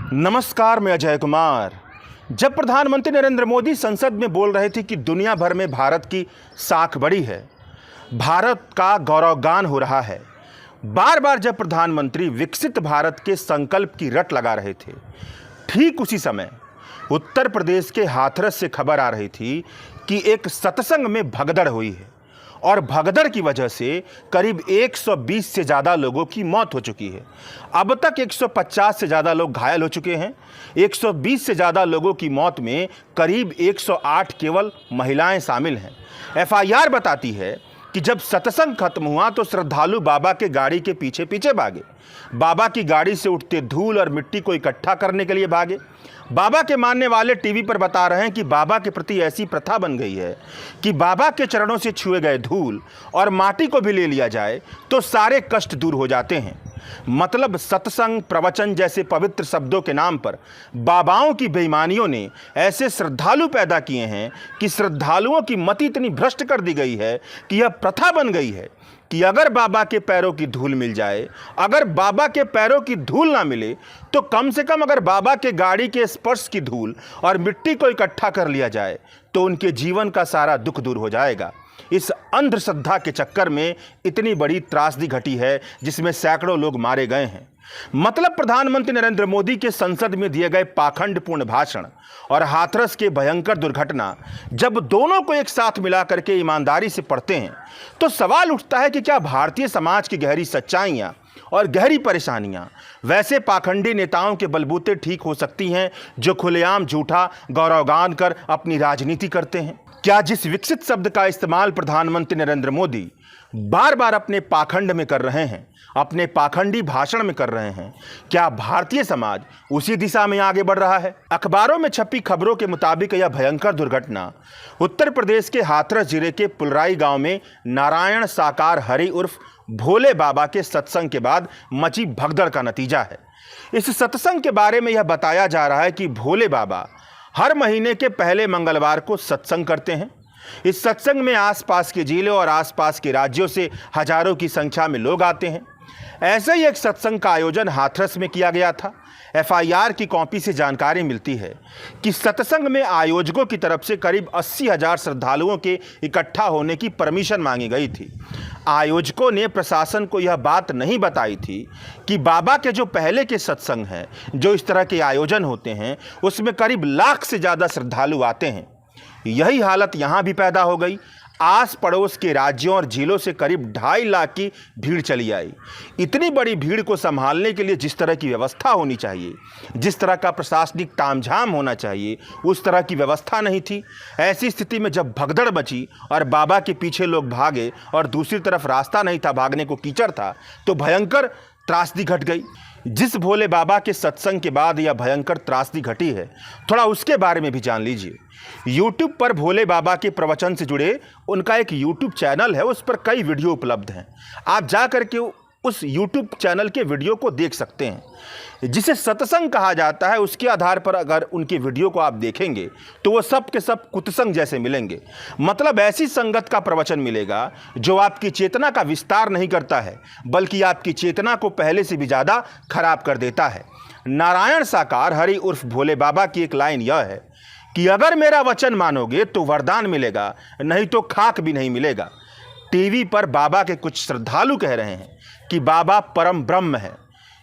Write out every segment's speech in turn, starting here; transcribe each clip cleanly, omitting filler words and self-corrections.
नमस्कार, मैं अजय कुमार। जब प्रधानमंत्री नरेंद्र मोदी संसद में बोल रहे थे कि दुनिया भर में भारत की साख बड़ी है, भारत का गौरवगान हो रहा है, बार बार जब प्रधानमंत्री विकसित भारत के संकल्प की रट लगा रहे थे, ठीक उसी समय उत्तर प्रदेश के हाथरस से खबर आ रही थी कि एक सत्संग में भगदड़ हुई है और भगदड़ की वजह से करीब 120 से ज़्यादा लोगों की मौत हो चुकी है। अब तक 150 से ज़्यादा लोग घायल हो चुके हैं। 120 से ज़्यादा लोगों की मौत में करीब 108 केवल महिलाएं शामिल हैं। एफआईआर बताती है कि जब सत्संग खत्म हुआ तो श्रद्धालु बाबा के गाड़ी के पीछे पीछे भागे। बाबा की गाड़ी से उठते धूल और मिट्टी को इकट्ठा करने के लिए भागे। बाबा के मानने वाले टीवी पर बता रहे हैं कि बाबा के प्रति ऐसी प्रथा बन गई है कि बाबा के चरणों से छुए गए धूल और माटी को भी ले लिया जाए तो सारे कष्ट दूर हो जाते हैं। मतलब सत्संग, प्रवचन जैसे पवित्र शब्दों के नाम पर बाबाओं की बेईमानियों ने ऐसे श्रद्धालु पैदा किए हैं कि श्रद्धालुओं की मति इतनी भ्रष्ट कर दी गई है कि यह प्रथा बन गई है कि अगर बाबा के पैरों की धूल मिल जाए, अगर बाबा के पैरों की धूल ना मिले तो कम से कम अगर बाबा के गाड़ी के स्पर्श की धूल और मिट्टी को इकट्ठा कर लिया जाए तो उनके जीवन का सारा दुख दूर हो जाएगा। इस अंधश्रद्धा के चक्कर में इतनी बड़ी त्रासदी घटी है जिसमें सैकड़ों लोग मारे गए हैं। मतलब प्रधानमंत्री नरेंद्र मोदी के संसद में दिए गए पाखंडपूर्ण भाषण और हाथरस के भयंकर दुर्घटना जब दोनों को एक साथ मिलाकर के ईमानदारी से पढ़ते हैं तो सवाल उठता है कि क्या भारतीय समाज की गहरी सच्चाइयां और गहरी परेशानियां वैसे पाखंडी नेताओं के बलबूते ठीक हो सकती हैं जो खुलेआम झूठा गौरवगान कर अपनी राजनीति करते हैं? क्या जिस विकसित शब्द का इस्तेमाल प्रधानमंत्री नरेंद्र मोदी बार बार अपने पाखंड में कर रहे हैं, अपने पाखंडी भाषण में कर रहे हैं, क्या भारतीय समाज उसी दिशा में आगे बढ़ रहा है? अखबारों में छपी खबरों के मुताबिक यह भयंकर दुर्घटना उत्तर प्रदेश के हाथरस जिले के पुलराई गांव में नारायण साकार हरि उर्फ भोले बाबा के सत्संग के बाद मची भगदड़ का नतीजा है। इस सत्संग के बारे में यह बताया जा रहा है कि भोले बाबा हर महीने के पहले मंगलवार को सत्संग करते हैं। इस सत्संग में आसपास के जिलों और आसपास के राज्यों से हजारों की संख्या में लोग आते हैं। ऐसे ही एक सत्संग का आयोजन हाथरस में किया गया था। एफआईआर की कॉपी से जानकारी मिलती है कि सत्संग में आयोजकों की तरफ से करीब 80,000 श्रद्धालुओं के इकट्ठा होने की परमिशन मांगी गई थी। आयोजकों ने प्रशासन को यह बात नहीं बताई थी कि बाबा के जो पहले के सत्संग हैं, जो इस तरह के आयोजन होते हैं, उसमें करीब लाख से ज़्यादा श्रद्धालु आते हैं। यही हालत यहाँ भी पैदा हो गई। आस पड़ोस के राज्यों और जिलों से करीब 2.5 लाख की भीड़ चली आई। इतनी बड़ी भीड़ को संभालने के लिए जिस तरह की व्यवस्था होनी चाहिए, जिस तरह का प्रशासनिक तामझाम होना चाहिए, उस तरह की व्यवस्था नहीं थी। ऐसी स्थिति में जब भगदड़ मची और बाबा के पीछे लोग भागे और दूसरी तरफ रास्ता नहीं था, भागने को कीचड़ था, तो भयंकर त्रासदी घट गई। जिस भोले बाबा के सत्संग के बाद यह भयंकर त्रासदी घटी है, थोड़ा उसके बारे में भी जान लीजिए। यूट्यूब पर भोले बाबा के प्रवचन से जुड़े उनका एक यूट्यूब चैनल है, उस पर कई वीडियो उपलब्ध हैं। आप जा कर के उस यूट्यूब चैनल के वीडियो को देख सकते हैं। जिसे सत्संग कहा जाता है, उसके आधार पर अगर उनके वीडियो को आप देखेंगे तो वो सब के सब कुत्संग जैसे मिलेंगे। मतलब ऐसी संगत का प्रवचन मिलेगा जो आपकी चेतना का विस्तार नहीं करता है, बल्कि आपकी चेतना को पहले से भी ज़्यादा खराब कर देता है। नारायण साकार हरि उर्फ भोले बाबा की एक लाइन यह है कि अगर मेरा वचन मानोगे तो वरदान मिलेगा, नहीं तो खाक भी नहीं मिलेगा। टीवी पर बाबा के कुछ श्रद्धालु कह रहे हैं कि बाबा परम ब्रह्म है।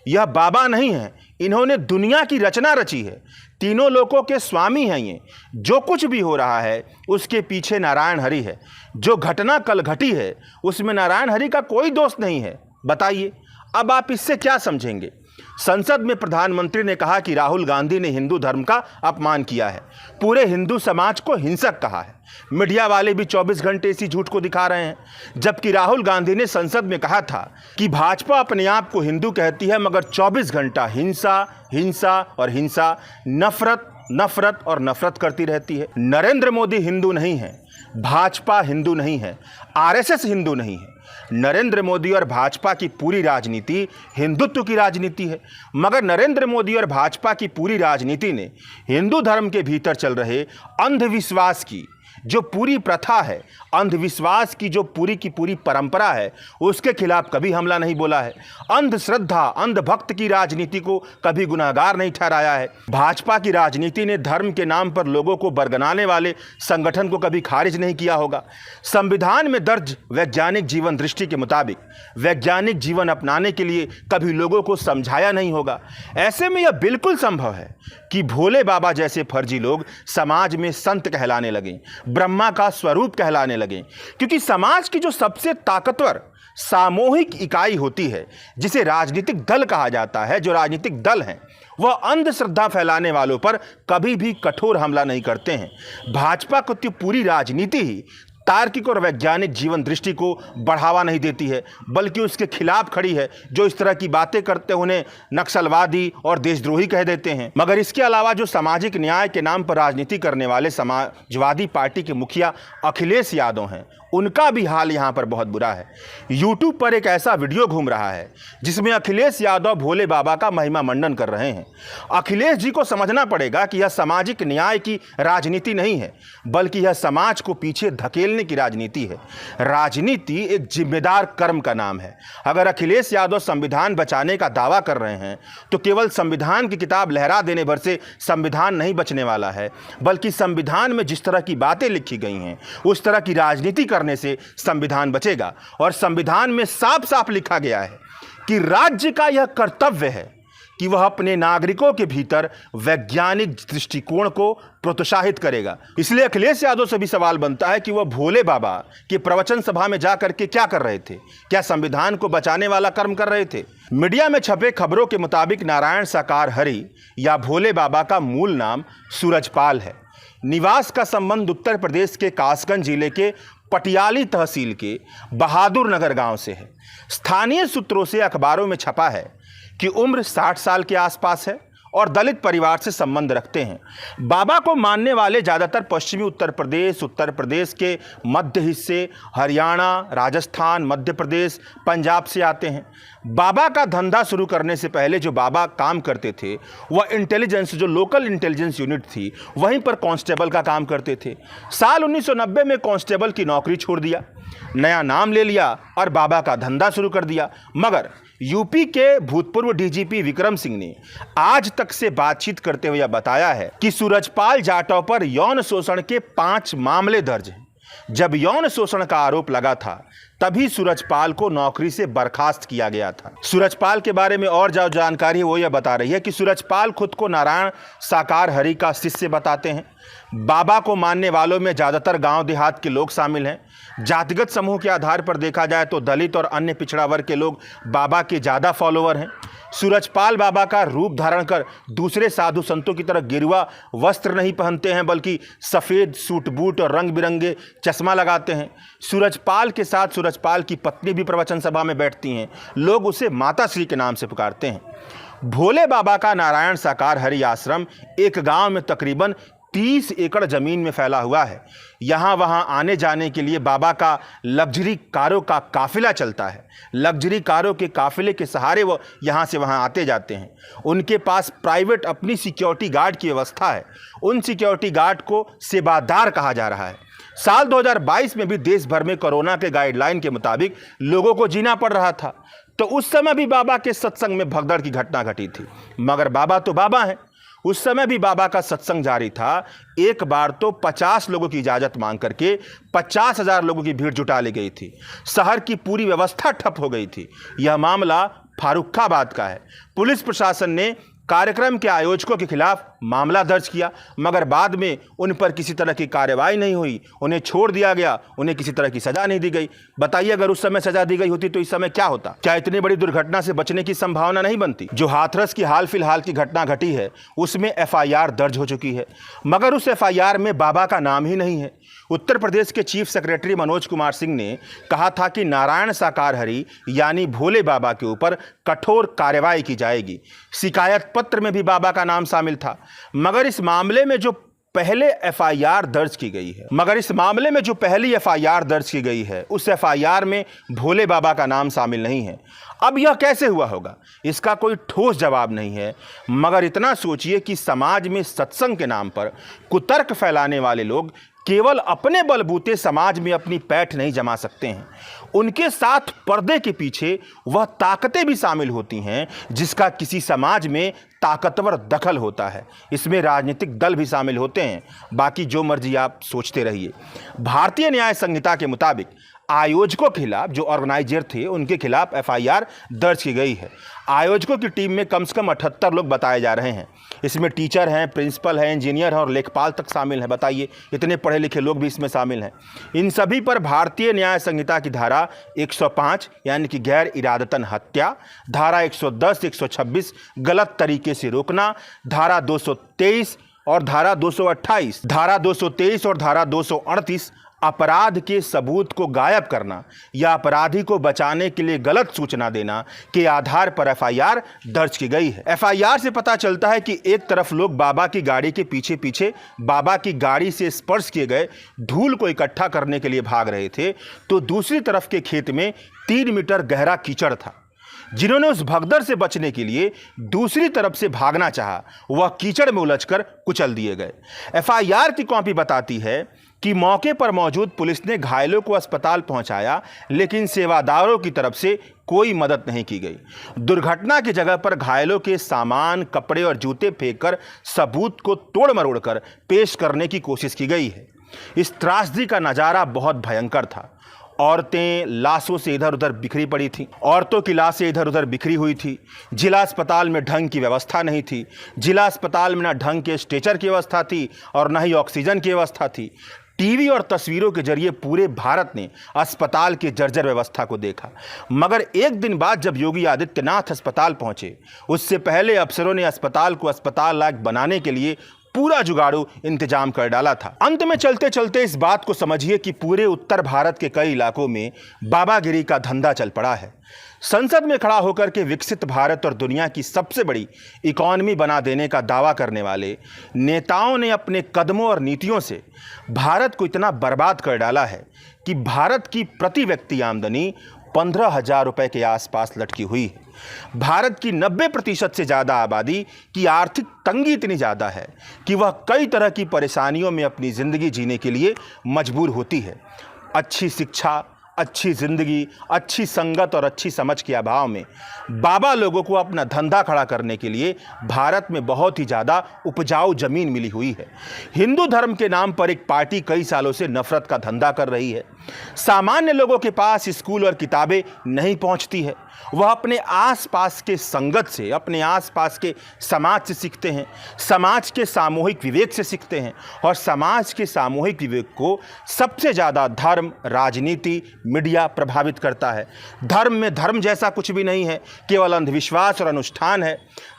यह बाबा नहीं है, इन्होंने दुनिया की रचना रची है, तीनों लोकों के स्वामी हैं। ये जो कुछ भी हो रहा है उसके पीछे नारायण हरि है। जो घटना कल घटी है उसमें नारायण हरि का कोई दोष नहीं है। बताइए अब आप इससे क्या समझेंगे? संसद में प्रधानमंत्री ने कहा कि राहुल गांधी ने हिंदू धर्म का अपमान किया है, पूरे हिंदू समाज को हिंसक कहा है। मीडिया वाले भी 24 घंटे इसी झूठ को दिखा रहे हैं, जबकि राहुल गांधी ने संसद में कहा था कि भाजपा अपने आप को हिंदू कहती है, मगर 24 घंटा हिंसा हिंसा और हिंसा, नफरत नफरत और नफरत करती रहती है। नरेंद्र मोदी हिंदू नहीं है, भाजपा हिंदू नहीं है, आरएसएस हिंदू नहीं है। नरेंद्र मोदी और भाजपा की पूरी राजनीति हिंदुत्व की राजनीति है, मगर नरेंद्र मोदी और भाजपा की पूरी राजनीति ने हिंदू धर्म के भीतर चल रहे अंधविश्वास की, जो पूरी प्रथा है, अंधविश्वास की जो पूरी की पूरी परंपरा है, उसके खिलाफ कभी हमला नहीं बोला है। अंधश्रद्धा, अंधभक्त की राजनीति को कभी गुनाहगार नहीं ठहराया है। भाजपा की राजनीति ने धर्म के नाम पर लोगों को बरगलाने वाले संगठन को कभी खारिज नहीं किया होगा। संविधान में दर्ज वैज्ञानिक जीवन दृष्टि के मुताबिक वैज्ञानिक जीवन अपनाने के लिए कभी लोगों को समझाया नहीं होगा। ऐसे में यह बिल्कुल संभव है कि भोले बाबा जैसे फर्जी लोग समाज में संत कहलाने लगें, ब्रह्मा का स्वरूप कहलाने लगें, क्योंकि समाज की जो सबसे ताकतवर सामूहिक इकाई होती है, जिसे राजनीतिक दल कहा जाता है, जो राजनीतिक दल हैं, वह अंधश्रद्धा फैलाने वालों पर कभी भी कठोर हमला नहीं करते हैं। भाजपा को तो पूरी राजनीति ही तार्किक और वैज्ञानिक जीवन दृष्टि को बढ़ावा नहीं देती है, बल्कि उसके खिलाफ खड़ी है। जो इस तरह की बातें करते उन्हें नक्सलवादी और देशद्रोही कह देते हैं। मगर इसके अलावा जो सामाजिक न्याय के नाम पर राजनीति करने वाले समाजवादी पार्टी के मुखिया अखिलेश यादव हैं, उनका भी हाल यहाँ पर बहुत बुरा है। यूट्यूब पर एक ऐसा वीडियो घूम रहा है जिसमें अखिलेश यादव भोले बाबा का महिमा मंडन कर रहे हैं। अखिलेश जी को समझना पड़ेगा कि यह सामाजिक न्याय की राजनीति नहीं है, बल्कि यह समाज को पीछे धकेलने की राजनीति है। राजनीति एक जिम्मेदार कर्म का नाम है। अगर अखिलेश यादव संविधान बचाने का दावा कर रहे हैं तो केवल संविधान की किताब लहरा देने भर से संविधान नहीं बचने वाला है, बल्कि संविधान में जिस तरह की बातें लिखी गई हैं उस तरह की राजनीति करने से संविधान बचेगा। और संविधान में साफ साफ लिखा गया है कि राज्य का यह कर्तव्य है कि वह अपने नागरिकों के भीतर वैज्ञानिक दृष्टिकोण को प्रोत्साहित करेगा। इसलिए अखिलेश यादव से भी सवाल बनता है कि वह भोले बाबा के प्रवचन सभा में जा करके क्या कर रहे थे? क्या संविधान को बचाने वाला कर्म कर रहे थे? मीडिया में छपे खबरों के मुताबिक नारायण साकार हरि या भोले बाबा का मूल नाम सूरजपाल है। निवास का संबंध उत्तर प्रदेश के कासगंज जिले के पटियाली तहसील के बहादुर नगर गांव से है। स्थानीय सूत्रों से अखबारों में छपा है कि उम्र 60 साल के आसपास है और दलित परिवार से संबंध रखते हैं। बाबा को मानने वाले ज़्यादातर पश्चिमी उत्तर प्रदेश के मध्य हिस्से, हरियाणा, राजस्थान, मध्य प्रदेश, पंजाब से आते हैं। बाबा का धंधा शुरू करने से पहले जो बाबा काम करते थे वह इंटेलिजेंस, जो लोकल इंटेलिजेंस यूनिट थी, वहीं पर कांस्टेबल का काम करते थे। साल 1990 में कांस्टेबल की नौकरी छोड़ दिया, नया नाम ले लिया और बाबा का धंधा शुरू कर दिया। मगर यूपी के भूतपूर्व डीजीपी विक्रम सिंह ने आज तक से बातचीत करते हुए बताया है कि सूरजपाल जाटव पर यौन शोषण के 5 मामले दर्ज हैं। जब यौन शोषण का आरोप लगा था तभी सूरजपाल को नौकरी से बर्खास्त किया गया था। सूरजपाल के बारे में और जो जानकारी है वो यह बता रही है कि सूरजपाल खुद को नारायण साकार हरि का शिष्य बताते हैं। बाबा को मानने वालों में ज़्यादातर गांव देहात के लोग शामिल हैं। जातिगत समूह के आधार पर देखा जाए तो दलित और अन्य पिछड़ा वर्ग के लोग बाबा के ज़्यादा फॉलोअर हैं। सूरजपाल बाबा का रूप धारण कर दूसरे साधु संतों की तरह गिरुआ वस्त्र नहीं पहनते हैं, बल्कि सफ़ेद सूट बूट और रंग बिरंगे चश्मा लगाते हैं। सूरजपाल के साथ सूरजपाल की पत्नी भी प्रवचन सभा में बैठती हैं। लोग उसे माता श्री के नाम से पुकारते हैं। भोले बाबा का नारायण साकार हरि आश्रम एक गांव में तकरीबन 30 एकड़ ज़मीन में फैला हुआ है। यहाँ वहाँ आने जाने के लिए बाबा का लग्जरी कारों का काफिला चलता है। लग्जरी कारों के काफिले के सहारे वो यहाँ से वहाँ आते जाते हैं। उनके पास प्राइवेट अपनी सिक्योरिटी गार्ड की व्यवस्था है। उन सिक्योरिटी गार्ड को सेवादार कहा जा रहा है। साल 2022 में भी देश भर में कोरोना के गाइडलाइन के मुताबिक लोगों को जीना पड़ रहा था, तो उस समय भी बाबा के सत्संग में भगदड़ की घटना घटी थी। मगर बाबा तो बाबा हैं। उस समय भी बाबा का सत्संग जारी था। एक बार तो 50 लोगों की इजाज़त मांग करके 50,000 लोगों की भीड़ जुटा ली गई थी। शहर की पूरी व्यवस्था ठप हो गई थी। यह मामला फारुखाबाद का है। पुलिस प्रशासन ने कार्यक्रम के आयोजकों के खिलाफ मामला दर्ज किया, मगर बाद में उन पर किसी तरह की कार्रवाई नहीं हुई। उन्हें छोड़ दिया गया, उन्हें किसी तरह की सज़ा नहीं दी गई। बताइए, अगर उस समय सज़ा दी गई होती तो इस समय क्या होता? क्या इतनी बड़ी दुर्घटना से बचने की संभावना नहीं बनती? जो हाथरस की हाल फिलहाल की घटना घटी है उसमें FIR दर्ज हो चुकी है, मगर उस FIR में बाबा का नाम ही नहीं है। उत्तर प्रदेश के चीफ सेक्रेटरी मनोज कुमार सिंह ने कहा था कि नारायण साकार हरि यानी भोले बाबा के ऊपर कठोर कार्रवाई की जाएगी। शिकायत पत्र में भी बाबा का नाम शामिल था, मगर इस मामले में जो पहली FIR दर्ज की गई है उस FIR में भोले बाबा का नाम शामिल नहीं है। अब यह कैसे हुआ होगा, इसका कोई ठोस जवाब नहीं है। मगर इतना सोचिए कि समाज में सत्संग के नाम पर कुतर्क फैलाने वाले लोग केवल अपने बलबूते समाज में अपनी पैठ नहीं जमा सकते हैं, उनके साथ पर्दे के पीछे वह ताकतें भी शामिल होती हैं जिसका किसी समाज में ताकतवर दखल होता है। इसमें राजनीतिक दल भी शामिल होते हैं। बाकी जो मर्जी आप सोचते रहिए। भारतीय न्याय संहिता के मुताबिक आयोजकों के खिलाफ, जो ऑर्गेनाइजर थे, उनके खिलाफ एफआईआर दर्ज की गई है। आयोजकों की टीम में कम से कम 78 लोग बताए जा रहे हैं। इसमें टीचर हैं, प्रिंसिपल हैं, इंजीनियर हैं और लेखपाल तक शामिल हैं। बताइए, इतने पढ़े लिखे लोग भी इसमें शामिल हैं। इन सभी पर भारतीय न्याय संहिता की धारा 105 यानी कि गैर इरादतन हत्या, धारा 110, 126 गलत तरीके से रोकना, धारा 223 और धारा 228, धारा 223 और धारा 238 अपराध के सबूत को गायब करना या अपराधी को बचाने के लिए गलत सूचना देना के आधार पर एफआईआर दर्ज की गई है। एफआईआर से पता चलता है कि एक तरफ लोग बाबा की गाड़ी के पीछे पीछे बाबा की गाड़ी से स्पर्श किए गए धूल को इकट्ठा करने के लिए भाग रहे थे, तो दूसरी तरफ के खेत में 3 मीटर गहरा कीचड़ था। जिन्होंने उस भगदड़ से बचने के लिए दूसरी तरफ से भागना चाहा, वह कीचड़ में उलझकर कुचल दिए गए। एफआईआर की कॉपी बताती है कि मौके पर मौजूद पुलिस ने घायलों को अस्पताल पहुंचाया, लेकिन सेवादारों की तरफ से कोई मदद नहीं की गई। दुर्घटना की जगह पर घायलों के सामान, कपड़े और जूते फेंककर सबूत को तोड़ मरोड़ कर पेश करने की कोशिश की गई है। इस त्रासदी का नज़ारा बहुत भयंकर था। औरतें लाशों से इधर उधर बिखरी पड़ी थीं। औरतों की लाशें इधर उधर बिखरी हुई थी। जिला अस्पताल में ढंग की व्यवस्था नहीं थी। जिला अस्पताल में न ढंग के स्ट्रेचर की व्यवस्था थी और न ही ऑक्सीजन की व्यवस्था थी। टीवी और तस्वीरों के जरिए पूरे भारत ने अस्पताल की जर्जर व्यवस्था को देखा। मगर एक दिन बाद जब योगी आदित्यनाथ अस्पताल पहुंचे, उससे पहले अफसरों ने अस्पताल को अस्पताल लायक बनाने के लिए पूरा जुगाड़ू इंतजाम कर डाला था। अंत में चलते चलते इस बात को समझिए कि पूरे उत्तर भारत के कई इलाकों में बाबागिरी का धंधा चल पड़ा है। संसद में खड़ा होकर के विकसित भारत और दुनिया की सबसे बड़ी इकॉनमी बना देने का दावा करने वाले नेताओं ने अपने कदमों और नीतियों से भारत को इतना बर्बाद कर डाला है कि भारत की प्रति व्यक्ति आमदनी 15,000 रुपये के आसपास लटकी हुई है। भारत की 90% से ज़्यादा आबादी की आर्थिक तंगी इतनी ज़्यादा है कि वह कई तरह की परेशानियों में अपनी ज़िंदगी जीने के लिए मजबूर होती है। अच्छी शिक्षा, अच्छी ज़िंदगी, अच्छी संगत और अच्छी समझ के अभाव में बाबा लोगों को अपना धंधा खड़ा करने के लिए भारत में बहुत ही ज़्यादा उपजाऊ ज़मीन मिली हुई है। हिंदू धर्म के नाम पर एक पार्टी कई सालों से नफरत का धंधा कर रही है। सामान्य लोगों के पास स्कूल और किताबें नहीं पहुंचती है। वह अपने आसपास के संगत से, अपने आसपास के समाज से सीखते हैं, समाज के सामूहिक विवेक से सीखते हैं और समाज के सामूहिक विवेक को सबसे ज़्यादा धर्म, राजनीति, मीडिया प्रभावित करता है। धर्म में धर्म जैसा कुछ भी नहीं है, केवल अंधविश्वास और अनुष्ठान है।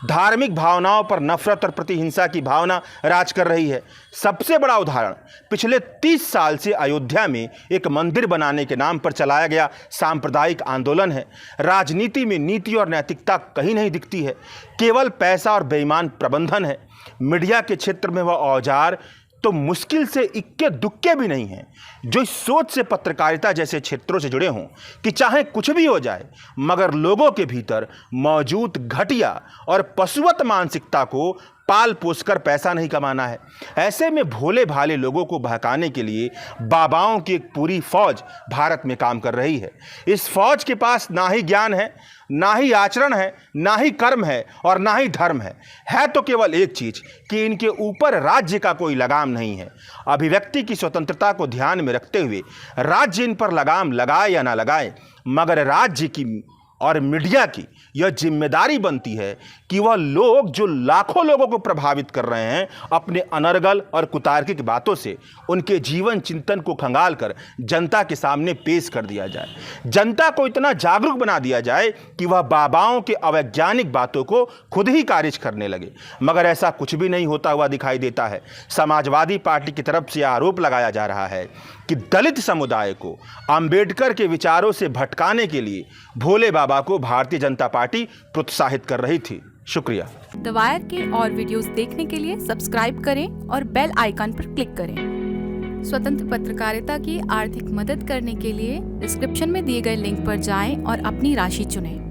धार्मिक भावनाओं पर नफरत और प्रतिहिंसा की भावना राज कर रही है। सबसे बड़ा उदाहरण पिछले 30 साल से अयोध्या में एक मंदिर बनाने के नाम पर चलाया गया सांप्रदायिक आंदोलन है। राजनीति में नीति और नैतिकता कहीं नहीं दिखती है, केवल पैसा और बेईमान प्रबंधन है। मीडिया के क्षेत्र में वह औजार तो मुश्किल से इक्के दुक्के भी नहीं हैं जो इस सोच से पत्रकारिता जैसे क्षेत्रों से जुड़े हों कि चाहे कुछ भी हो जाए मगर लोगों के भीतर मौजूद घटिया और पशुवत मानसिकता को पाल पोसकर पैसा नहीं कमाना है। ऐसे में भोले भाले लोगों को बहकाने के लिए बाबाओं की एक पूरी फौज भारत में काम कर रही है। इस फौज के पास ना ही ज्ञान है, ना ही आचरण है, ना ही कर्म है और ना ही धर्म है तो केवल एक चीज कि इनके ऊपर राज्य का कोई लगाम नहीं है। अभिव्यक्ति की स्वतंत्रता को ध्यान में रखते हुए राज्य इन पर लगाम लगाए या ना लगाए, मगर राज्य की और मीडिया की यह जिम्मेदारी बनती है कि वह लोग जो लाखों लोगों को प्रभावित कर रहे हैं अपने अनर्गल और कुतार्किक बातों से, उनके जीवन चिंतन को खंगाल कर जनता के सामने पेश कर दिया जाए। जनता को इतना जागरूक बना दिया जाए कि वह बाबाओं के अवैज्ञानिक बातों को खुद ही खारिज करने लगे, मगर ऐसा कुछ भी नहीं होता हुआ दिखाई देता है। समाजवादी पार्टी की तरफ से आरोप लगाया जा रहा है कि दलित समुदाय को अंबेडकर के विचारों से भटकाने के लिए भोले बाबा को भारतीय जनता पार्टी प्रोत्साहित कर रही थी। शुक्रिया। द वायर के और वीडियोस देखने के लिए सब्सक्राइब करें और बेल आइकन पर क्लिक करें। स्वतंत्र पत्रकारिता की आर्थिक मदद करने के लिए डिस्क्रिप्शन में दिए गए लिंक पर जाएं और अपनी राशि चुनें।